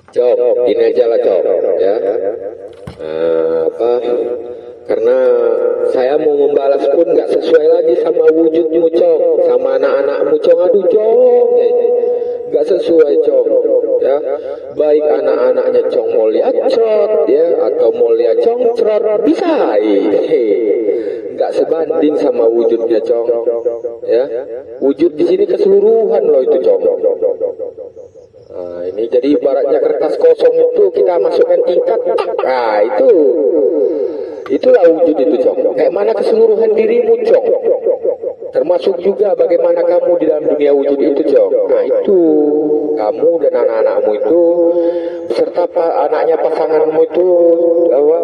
Cok, ini aja lah Cok, ya. Karena saya mau membalas pun nggak sesuai lagi sama wujudmu Cok, sama anak-anakmu Cok, aduh Cok, nggak sesuai Cok, ya. Baik anak-anaknya Cok mau lihat Cok, ya, atau mau lihat Cok Cok, bisa, nggak sebanding sama wujudnya Cok, ya. Wujud di sini keseluruhan loh itu Cok. Nah, ini jadi ibaratnya kertas kosong itu kita masukkan tingkat, nah itulah wujud itu Cok. Kayak mana keseluruhan dirimu Cok, termasuk juga bagaimana kamu di dalam dunia wujud itu Cok. Nah itu kamu dan anak-anakmu itu beserta anaknya pasanganmu itu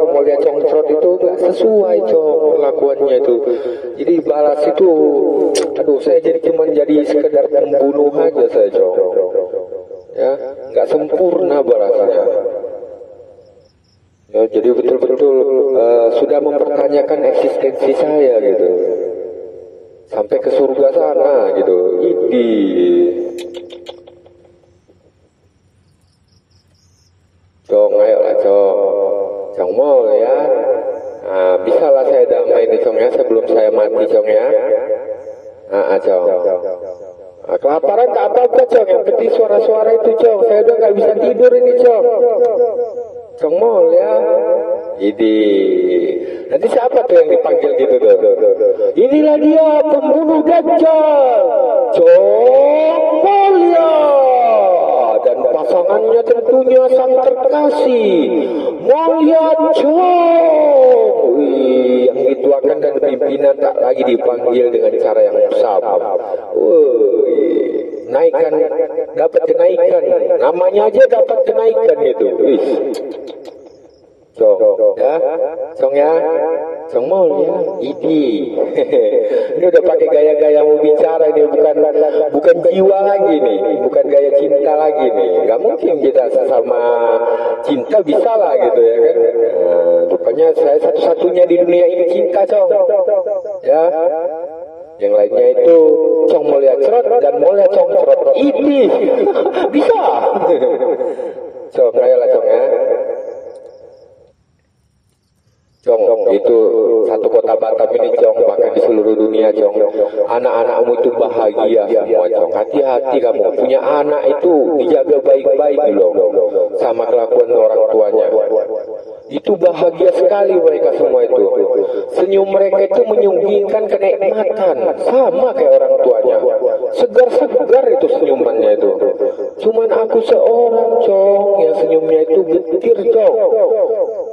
mau lihat congcrot itu nggak sesuai Cok lakuannya itu. Jadi balas itu, aduh saya jadi cuma jadi sekedar pembunuh aja saya Cok, ya nggak sempurna balasnya. Ya, jadi betul-betul sudah mempertanyakan eksistensi saya gitu, sampai ke surga sana gitu. Idi, Cong, ayolah Cong, Cong mau ya. Nah, bisa lah saya damai nih Cong ya, sebelum saya mati Cong ya. Cong. Nah, kelaparan tak apa-apa Cong, yang penting suara-suara itu Cong. Saya udah nggak bisa tidur ini Cong. Cong Mol ya. Ini nanti siapa tuh yang dipanggil gitu tuh? Inilah dia pembunuh Dajjal, Cong Mol ya. Dan pasangannya tentunya sang terkasih Mulia Cong. Yang dituakan dan pimpinan tak lagi dipanggil dengan cara yang sama. Naikkan, dapat kenaikan, namanya aja dapat kenaikan itu. Cong ya, Cong ya, Cong mau ya, ini udah pakai gaya-gaya mau bicara ini, bukan jiwa lagi nih, bukan gaya cinta lagi nih. Gak mungkin kita sesama cinta bisa lah gitu ya kan. Rupanya saya satu-satunya di dunia ini cinta Cong, ya. Yang lainnya itu Cong Mulia Cerot dan Mulia Cong Cerot. Ini bisa. Cong, ayolah Cong ya. Cong, itu satu kota Batam ini Cong, bahkan di seluruh dunia Cong. Anak-anakmu itu bahagia semua Cong. Hati-hati kamu, punya anak itu dijaga baik-baik loh, sama kelakuan orang tuanya. Itu bahagia sekali mereka semua itu. Senyum mereka itu menyuguhkan kenikmatan, sama kayak orang tuanya. Segar-segar itu senyumannya itu. Cuman aku seorang Cong yang senyumnya itu getir Cong,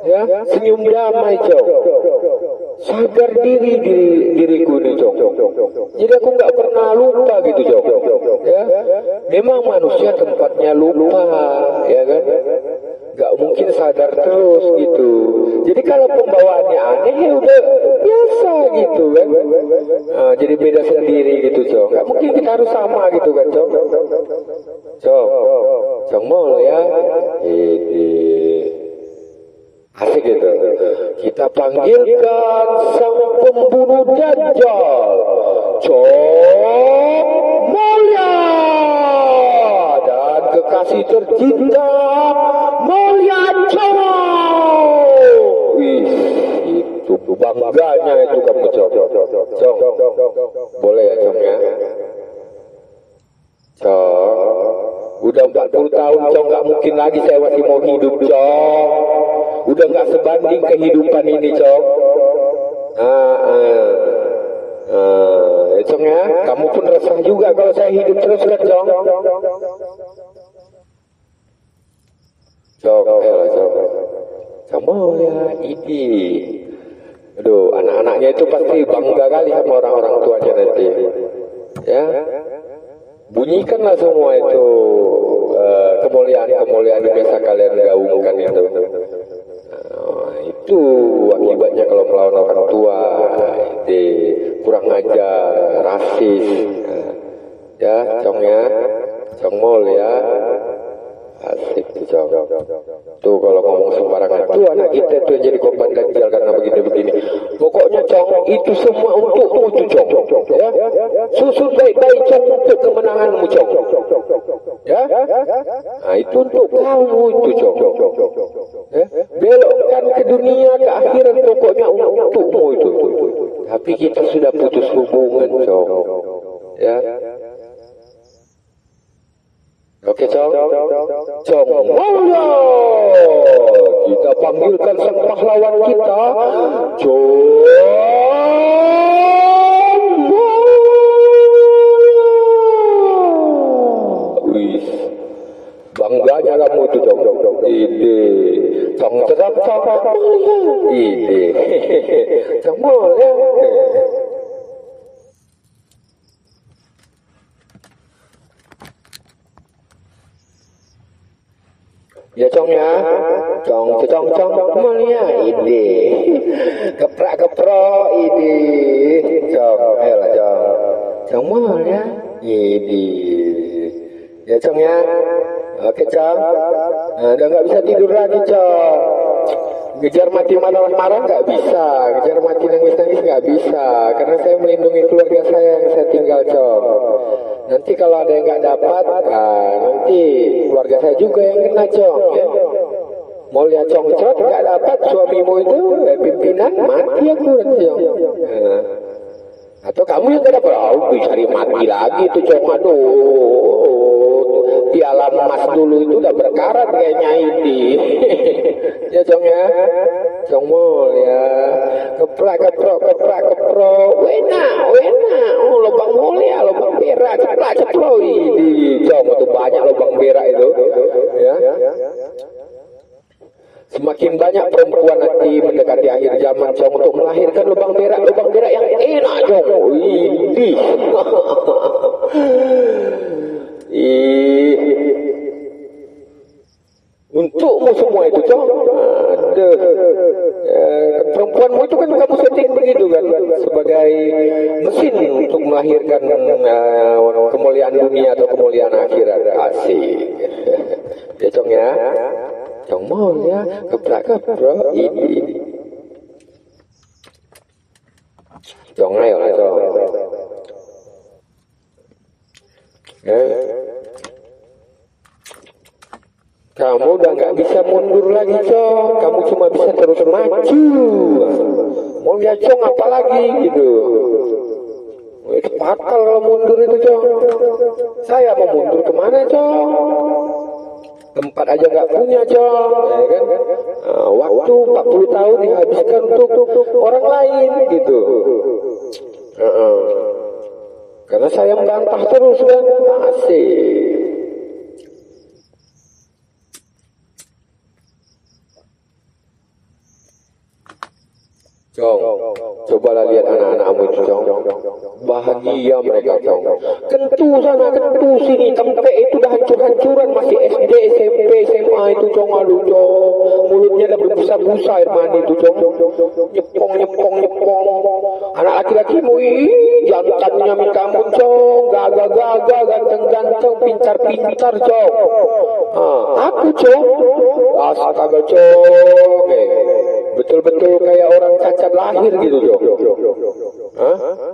ya, senyum damai Cong. Sadar diriku ini Cong. Jadi aku nggak pernah lupa gitu Cong. Ya, memang manusia tempatnya lupa, ya kan? Gak mungkin sadar terus gitu. Jadi kalau pembawaannya aneh ya udah biasa gitu kan. Nah, jadi beda sendiri gitu Cong. Gak mungkin kita harus sama gitu kan Cong. Cong mau ya. Asik gitu. Kita panggilkan sang pembunuh Dajjal, Cong Mulia, dan kekasih tercinta Mulia Cong. Wih, itu bangganya itu kamu Cong. Cong, boleh ya Cong ya. Cong, udah 40 tahun Cong, gak mungkin lagi saya masih mau hidup Cong. Udah gak sebanding kehidupan ini Cong. Cong ya, kamu pun resah juga kalau saya hidup terus kan Cong. Cong, Cong. Kamu ya, ini. Aduh, anak-anaknya itu pasti bangga kali sama orang-orang tuanya nanti. Ya, bunyikanlah semua itu kemuliaan-kemuliaan yang biasa kalian gaungkan itu. Itu akibatnya kalau melawan orang tua, itu kurang ajar, rasis. Ya, Cong ya, Cong Mol ya. Asik tuh Cong. Tuh kalau ngomong sembarangan tuh anak kita tuh yang jadi korban ganjil karena begini-begini. Pokoknya Cong, itu semua untukmu tuh Cong. Ya, susun baik-baik Cong untuk kemenanganmu Cong. Ya, nah itu untuk kamu itu Cong. Ya, belokkan ke dunia ke akhirat pokoknya untukmu itu. Tapi kita sudah putus hubungan Cong. Ya. Oke Cong, Cong Mulya, kita panggilkan sang pahlawan kita, Cong Mulya. Wih, bangganya kamu tuh Cong, ide, Cong Mulya, ide, Cong Mulya. Ya Cong ya, Cong Mulya ide, keprak ide, Cong, ayolah Cong Mulya ide, ya Cong ya, oke Cong, nah, udah nggak bisa tidur lagi Cong, ngejar mati marah-marah nggak bisa, ngejar mati nangis-nangis nggak bisa, karena saya melindungi keluarga saya yang saya tinggal Cong. Nanti kalau ada yang nggak dapat, nah, nanti keluarga saya juga yang kena Cong. Ya. Mau lihat Cong Cot nggak dapat suamimu itu pimpinan mati aku nanti Cong. Nah. Atau kamu yang nggak dapat, bisa mati lagi tuh Cong. Aduh, piala emas dulu itu udah berkarat kayaknya ini. Ya Cong ya, Cong Mulya, keprak, wena, lubang mulia, lubang berak, ceplok, ini Cong itu banyak lubang berak itu, ya. Semakin banyak perempuan nanti mendekati akhir zaman Cong untuk melahirkan lubang berak yang enak Cong, ini. Untukmu semua itu Cong. Aduh, perempuanmu itu kan kamu setting begitu kan sebagai mesin untuk melahirkan kemuliaan dunia atau kemuliaan akhirat. Asik. Ya Cong ya, Cong Mulya keprak ini. Cong ayo lah Cong. Kamu udah nggak bisa mundur lagi Cong, kamu cuma bisa terus maju. Mau lihat Cong apalagi gitu. Itu fatal kalau mundur itu Cong. Saya mau mundur kemana Cong? Tempat aja nggak punya Cong, ya kan? Nah, waktu 40 tahun dihabiskan untuk orang lain gitu. Karena saya membantah terus kan, asik. Cong, cobalah lihat anak-anakmu itu Cong, bahagia mereka Cong. Kentu sana, kentu sini, tempe itu udah hancur-hancuran, masih SD, SMP, SMA itu Cong, aduh Cong, mulutnya udah berbusa-busa air mani itu Cong, nyepong. Anak laki-lakimu, jantannya minta ampun Cong, gagah, ganteng-ganteng, pintar-pintar Cong. Aku Cong, astaga Cong, betul-betul kayak orang cacat lahir gitu Cong.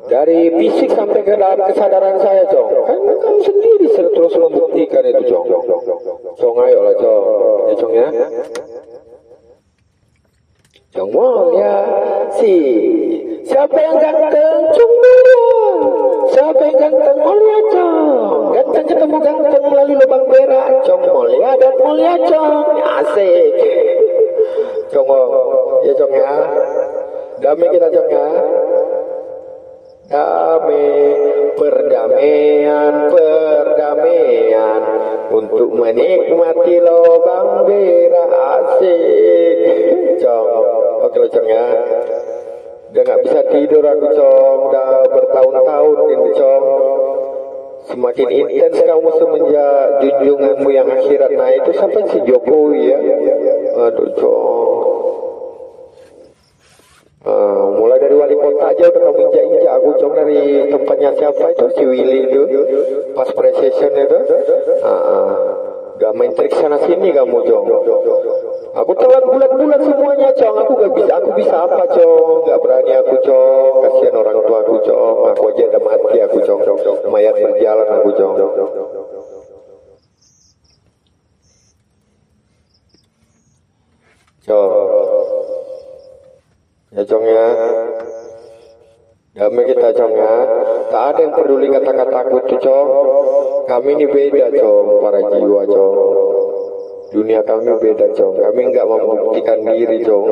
Dari fisik sampai ke dalam kesadaran saya Cong. Kan kamu sendiri terus membuktikan itu Cong. Cong ayo lah Cong. Ya Cong ya. Cong Mulya siapa yang ganteng? Cong Mulya. Siapa yang ganteng? Mulya Cong. Ganteng ketemu ganteng melalui lubang berak. Cong Mulya dan Mulya Cong. Asik. Cong ya Cong ya. Damai kita Cong ya. Perdamaian untuk menikmati lubang berak. Asik Cong. Oke Cong ya. Udah gak bisa tidur aku Cong, udah bertahun-tahun ini Cong. Semakin intens kamu semenjak junjunganmu yang akhirat. Nah itu sampai si Jokowi ya. Aduh Cong. Mulai dari wali kota aja udah kamu injak aku Cong, dari tempatnya siapa itu si Willy itu pas pre-session itu. Udah main trik sana sini kamu, Cong. Aku telan bulat-bulat semuanya, Cong. Aku bisa apa, Cong? Gak berani aku, Cong. Kasihan orang tua aku, Cong. Aku aja udah mati aku, Cong. Mayat berjalan aku, Cong. Cong. Ya, Cong ya. Damai kita, Cong ya. Tak ada yang peduli kata-kata aku tuh, Cong. Kami ini beda, Cong. Para jiwa, Cong. Dunia kami beda, Cong. Kami nggak membuktikan diri, Cong.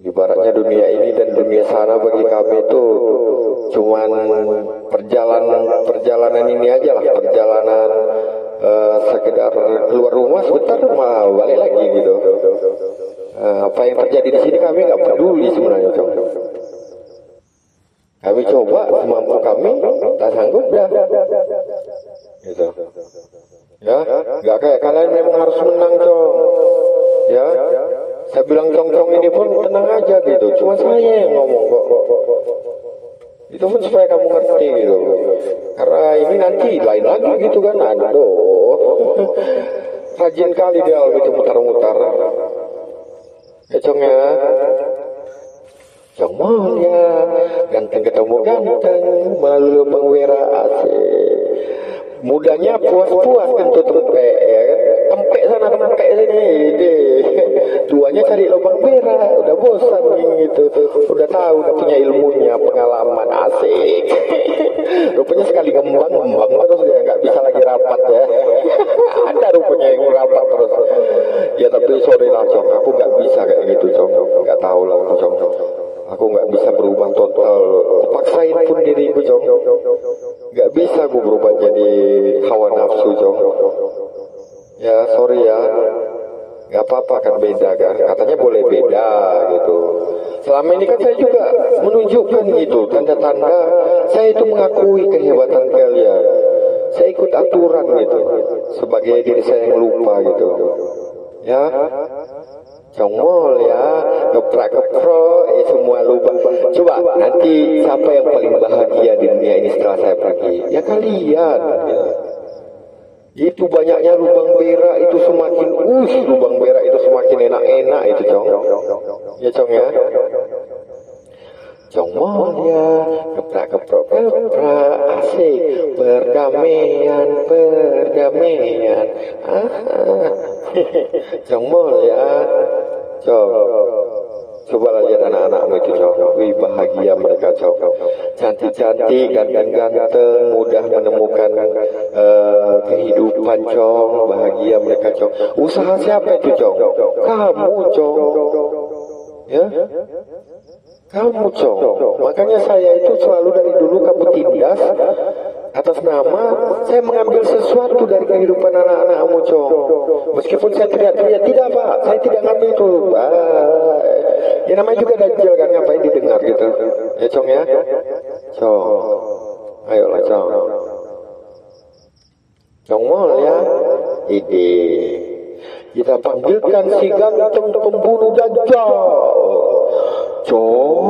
Ibaratnya dunia ini dan dunia sana bagi kami itu cuman perjalanan ini aja lah, perjalanan sekedar keluar rumah sebentar mah balik lagi gitu. Apa yang terjadi di sini kami nggak peduli sebenarnya, Cong. Kami coba semampu kami, tak sanggup dah. Gitu. Ya, nggak kayak kalian memang harus menang, Cong. Ya, saya bilang Cong ini pun tenang aja gitu. Cuma saya yang ngomong kok. Itu pun supaya kamu ngerti gitu. Karena ini nanti lain lagi gitu kan. Aduh, rajin kali dia gitu mutar-mutar. Ya, Cong ya. Cong mal ya, ganteng ketemu ganteng melalui lubang wera asik. Mudanya puas-puas kentut tempe, ya kan? Tempe sana, tempe sini, tuanya cari lubang wera, udah bosan gitu, udah tahu, udah punya ilmunya, pengalaman asik. Rupanya sekali ngembang terus ya nggak bisa lagi rapat ya. Ada rupanya yang rapat terus. Ya tapi sorry lah, Cong, aku nggak bisa kayak gitu, Cong, nggak tahu lah, Cong. Aku nggak bisa berubah total. Paksain pun diriku, Cong. Nggak bisa gue berubah jadi hawa nafsu, Cong. Ya sorry ya. Nggak apa-apa kan beda kan. Katanya boleh beda gitu. Selama ini kan saya juga menunjukkan gitu tanda-tanda saya itu mengakui kehebatan kalian. Saya ikut aturan gitu. Sebagai diri saya yang lupa gitu. Ya. Congol ya, keprak-keprok, semua lubang. Coba nanti siapa yang paling bahagia di dunia ini setelah saya pergi? Ya kalian. Ya. Itu banyaknya lubang berak itu semakin, lubang berak itu semakin enak-enak itu, Cong. Ya, Cong ya. Congol ya, keprak-keprok, asik, perdamaian. Congol ya. Cong, coba lihat anak-anakmu itu, Cong. Wih, bahagia mereka, Cong. Cantik-cantik, ganteng-ganteng, mudah menemukan kehidupan, Cong. Bahagia mereka, Cong. Usaha siapa itu, Cong? Kamu, Cong. Ya, kamu, Cong. Makanya saya itu selalu dari dulu kamu tindas atas nama saya mengambil sesuatu dari kehidupan anak-anakmu, Cong. Meskipun saya tidak, Pak, saya tidak ngambil itu. Ya namanya juga dajjal kan, ngapain didengar gitu. Ya, Cong ya. Cong, ayolah, Cong. Cong mal ya. Ide. Kita panggilkan si ganteng pembunuh dajjal. Cong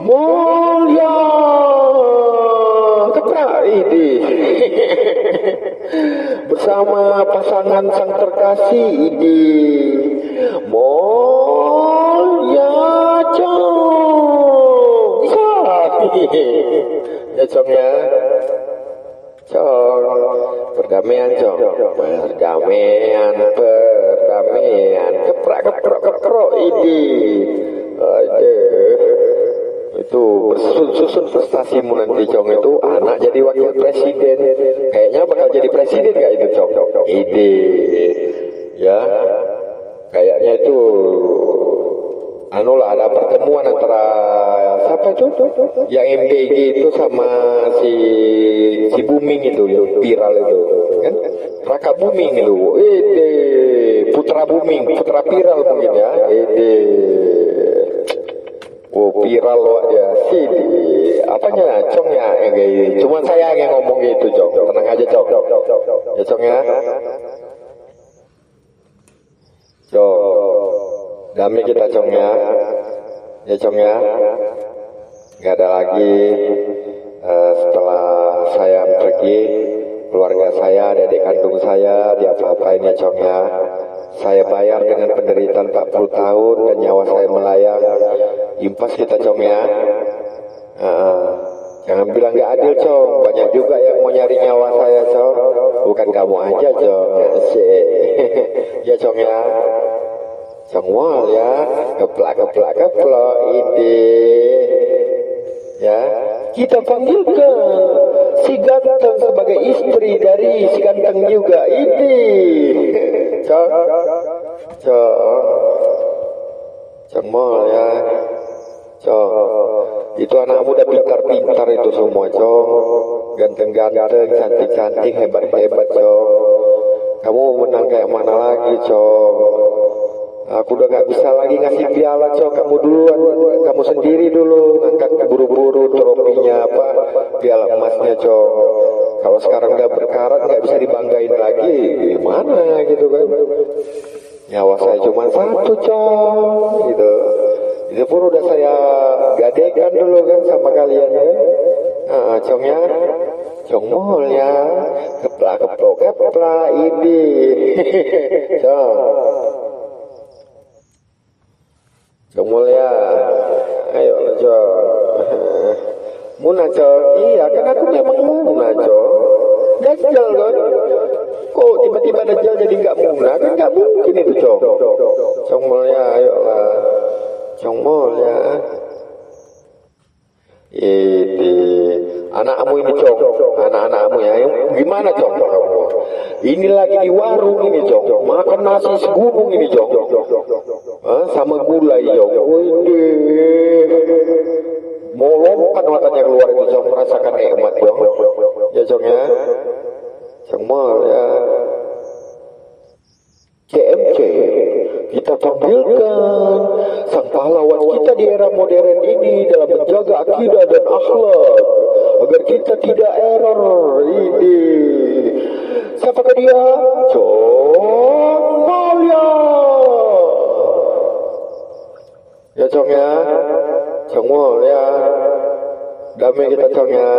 mulia. Ini bersama pasangan sang terkasih ini Molya, Cong. Ya, Cong ya. Cong, perdamaian, Cong. Perdamaian. Keprok ini. Itu susun prestasimu nanti, Cong, itu anak jadi wakil presiden. Kayaknya bakal jadi presiden gak itu, Cong? Ide. Ya, kayaknya itu ada pertemuan antara siapa itu? Yang MBG itu sama si Booming itu, viral itu kan? Raka Booming itu. Ide. Putra Booming, putra viral mungkin ya. Ide. Oh, viral loh ya sih. Apanya, Cong ya? Cuman saya yang ngomong gitu, Cong. Tenang aja, Cong. Ya, Cong ya. Cong, damai kita, Cong ya. Ya, Cong ya. Gak ada lagi Setelah saya pergi, keluarga saya, adik kandung saya diapa-apain ya Cong ya. Saya bayar dengan penderitaan 40 tahun dan nyawa saya melayang. Impas kita Cong ya. Jangan bilang gak adil Cong, banyak juga yang mau nyari nyawa saya Cong. Bukan kamu aja Cong. Ya Cong ya. Congwal ya, keplak ini. Ya, kita panggilkan si ganteng sebagai istri dari si ganteng juga ini. Congwal ya. Itu anak muda pintar-pintar itu semua Cong. Ganteng-ganteng, cantik-cantik, hebat-hebat Cong. Kamu menang kayak mana lagi Cong? Aku udah gak bisa lagi ngasih piala Cong. Kamu duluan, kamu sendiri dulu ngangkat buru-buru trofinya apa, piala emasnya Cong. Kalau sekarang gak berkarat gak bisa dibanggain lagi, gimana gitu kan? Nyawa saya cuma satu Cong, gitu. Itu pun udah saya gadekan dulu kan sama kalian ya. Cong ya, Cong mol ya, keplak ini. Cong. Cong mulia, ayo Cong. Muna Cong, iya kan aku memang muna Cong. Dajjal kan, kok tiba-tiba Dajjal jadi nggak muna kan nggak mungkin itu Cong. Cong mulia, ayolah. Cong mulia. Ini anakmu ini Cong, anak-anakmu ya, gimana Cong? Ini lagi di warung ini Cong, makan nasi segunung ini Cong, sama gulai Cong. Wih, mau lompat matanya keluar ini Cong, merasakan nikmat Cong. Ya Cong ya, Cong mal ya. CMC, kita panggilkan sang pahlawan kita di era modern ini dalam menjaga akidah dan akhlak agar kita tidak error ini. Siapakah dia? Cong Mulia. Ya Cong ya, Cong Mulia. Damai kita Cong ya.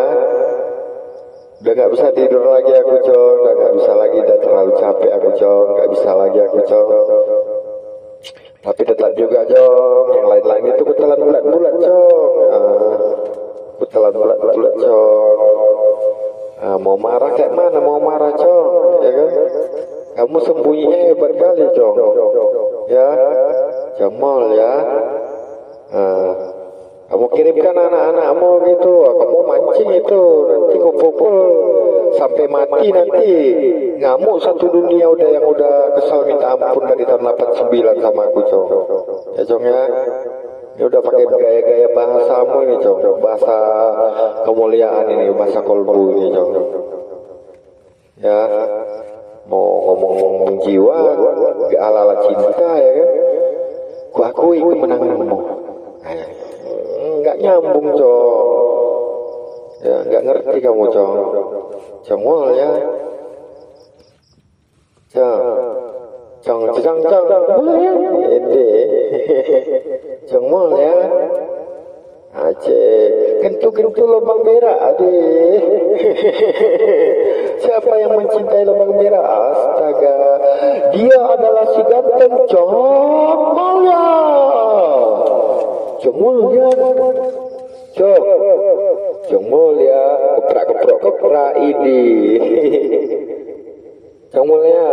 Udah gak bisa tidur lagi aku Cong, udah gak bisa lagi, udah terlalu capek aku Cong, gak bisa lagi aku Cong. Tapi tetap juga Cong, yang lain-lain itu kutelan bulat-bulat Cong. Kutelan bulat-bulat Cong. Mau marah kayak mana, mau marah Cong, ya kan? Kamu sembunyinya hebat kali Cong. Ya, Jamal ya. Kamu kirimkan anak-anakmu gitu, kamu mancing itu, nanti kumpul sampai mati nanti. Ngamuk satu dunia udah yang udah kesal minta ampun dari tahun 89 sama aku Cong. Ya Cong ya. Ini udah pakai gaya-gaya bahasamu ini Cong, bahasa kemuliaan ini, bahasa kolbu ini Cong. Ya, mau ngomong jiwa, gak ala-ala cinta ya kan. Ku akui kemenanganmu. Nggak nyambung Cong. Ya nggak ngerti kamu Cong. Cong mol ya. Cong ini Cong mol ya. Aceh kentu lubang merah adik. Siapa yang mencintai lubang merah? Astaga, dia adalah si ganteng Cong Mulia. Cong Mulia, Cong Mulia, keprak ini. Cong Mulia.